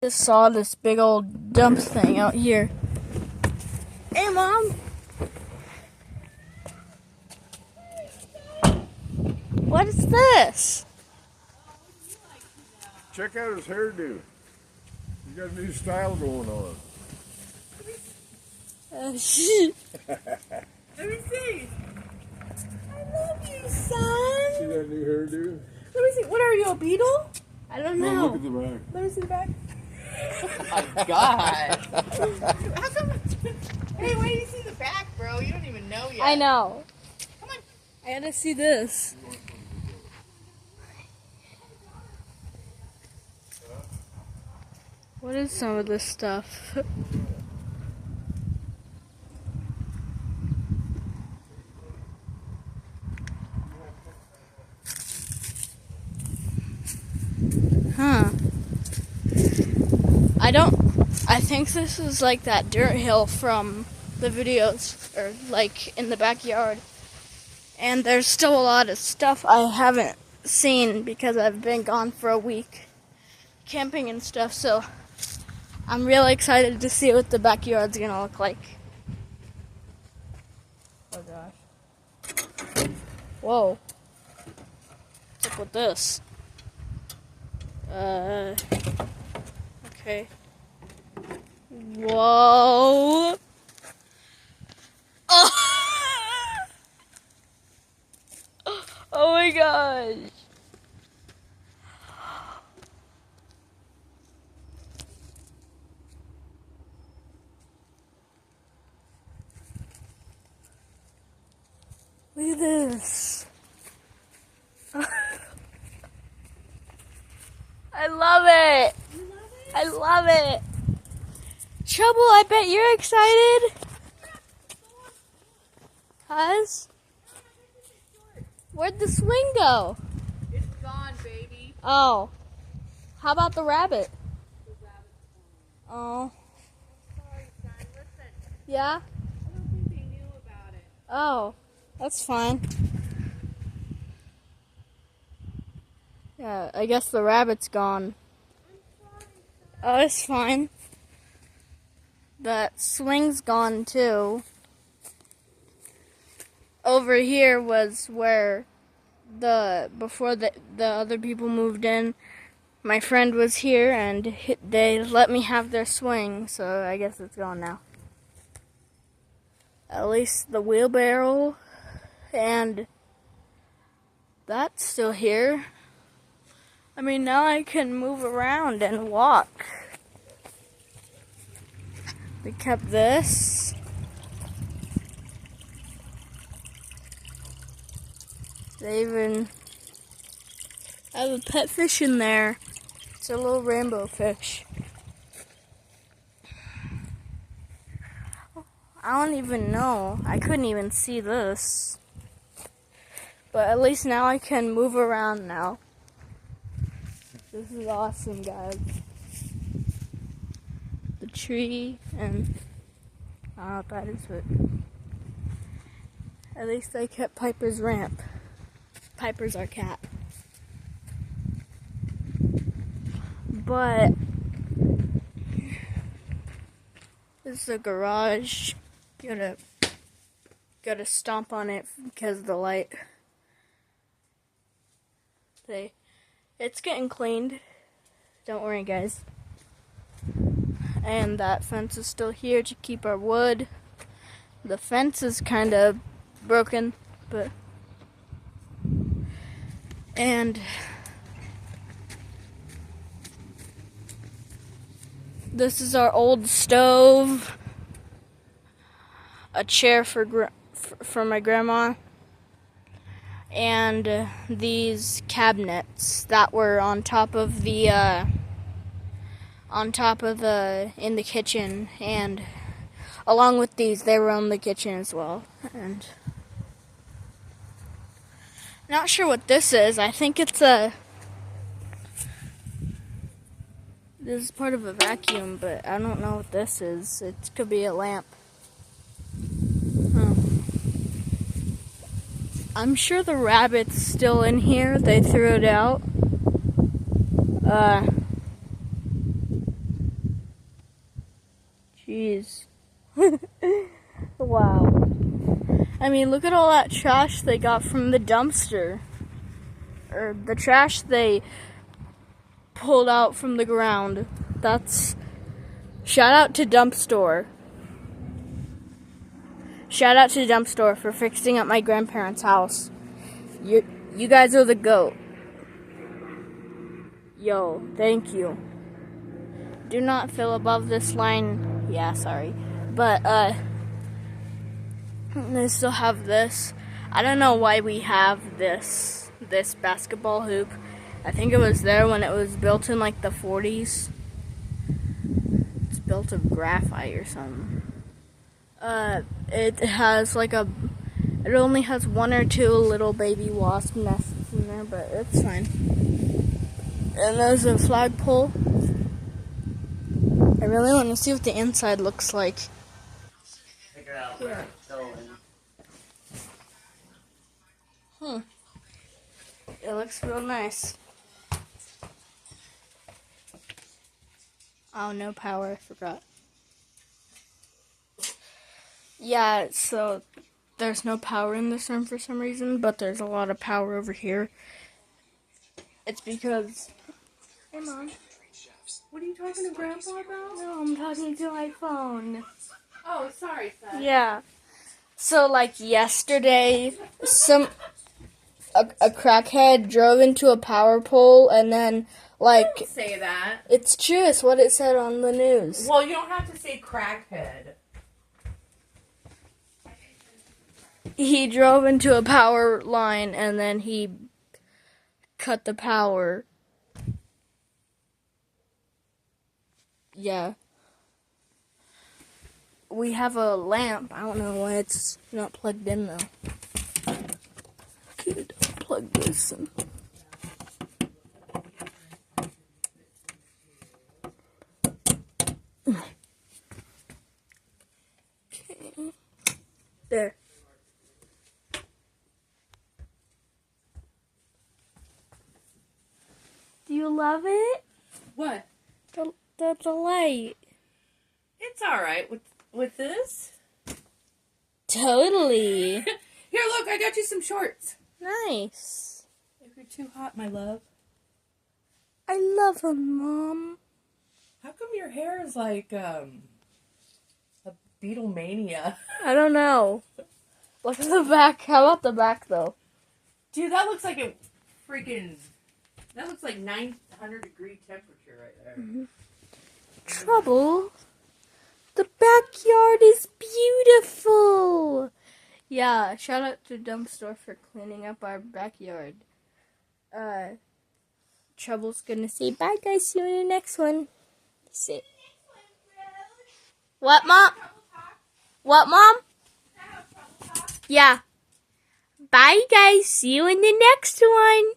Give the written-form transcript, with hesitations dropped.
Just saw this big old dump thing out here. Hey, Mom! What is this? Check out his hairdo. He's got a new style going on. Let me see. I love you, son. See that new hairdo? Let me see. What are you, a beetle? I don't No, know. look at the back. Let me see the back. Oh my God. How come? Hey, wait, you see the back, bro? You don't even know yet. I know. Come on. I gotta see this. What is some of this stuff? Huh. I think this is like that dirt hill from the videos, or like in the backyard. And there's still a lot of stuff I haven't seen because I've been gone for a week camping and stuff, so I'm really excited to see what the backyard's gonna look like. Oh gosh. Whoa. What's up with this? Okay. Whoa. Oh. Oh my gosh. Look at this. I love it. I love it. Trouble, I bet you're excited. Cuz? Where'd the swing go? It's gone, baby. Oh. How about the rabbit? The rabbit's gone. Oh. Sorry, son. Listen. Yeah? I don't think they knew about it. Oh. That's fine. Yeah, I guess the rabbit's gone. I'm sorry, son. Oh, it's fine. That swing's gone too. Over here was where before the other people moved in, my friend was here and they let me have their swing, so I guess it's gone now. At least the wheelbarrow and that's still here. I mean, now I can move around and walk. They kept this. They even have a pet fish in there. It's a little rainbow fish. I don't even know. I couldn't even see this. But at least now I can move around now. This is awesome, guys. The tree and I don't know what that is, but at least I kept Piper's ramp. Piper's our cat. But this is a garage. Gotta stomp on it because of the light. It's getting cleaned. Don't worry, guys. And that fence is still here to keep our wood. The fence is kind of broken, but and this is our old stove, a chair for my grandma, and these cabinets that were on top of the in the kitchen, and along with these they were on the kitchen as well. And not sure what this is. I think it's this is part of a vacuum, but I don't know what this is. It could be a lamp. I'm sure the rabbit's still in here. They threw it out. Jeez. Wow. I mean, look at all that trash they got from the dumpster. Or the trash they pulled out from the ground. That's... Shout out to Dump Store. Shout out to Dump Store for fixing up my grandparents' house. You guys are the GOAT. Yo, thank you. Do not fill above this line. Yeah, sorry. But, they still have this. I don't know why we have this basketball hoop. I think it was there when it was built in like the 40s. It's built of graphite or something. It has like it only has 1 or 2 little baby wasp nests in there, but it's fine. And there's a flagpole. I really want to see what the inside looks like. Figure out where it's going. It looks real nice. Oh, no power. I forgot. Yeah, so there's no power in this room for some reason, but there's a lot of power over here. It's because... Hey, Mom. What are you talking to Grandpa about? No, I'm talking to my phone. Oh, sorry, son. Yeah. So, like, yesterday, a crackhead drove into a power pole and then, like... Don't say that. It's true. It's what it said on the news. Well, you don't have to say crackhead. He drove into a power line and then he cut the power. Yeah. We have a lamp. I don't know why it's not plugged in though. Okay, plug this in. Okay. There. Do you love it? What? The light. It's all right with this. Totally. Here, look, I got you some shorts. Nice. If you're too hot, my love. I love them, Mom. How come your hair is like a Beatlemania? I don't know. Look at the back. How about the back, though? Dude, that looks like a freaking... That looks like 900-degree temperature right there. Mm-hmm. Trouble. The backyard is beautiful. Yeah, shout out to Dump Store for cleaning up our backyard. Trouble's gonna say bye, guys. See you in the next one. Sit. What, Mom? What, Mom? Yeah. Bye, guys. See you in the next one.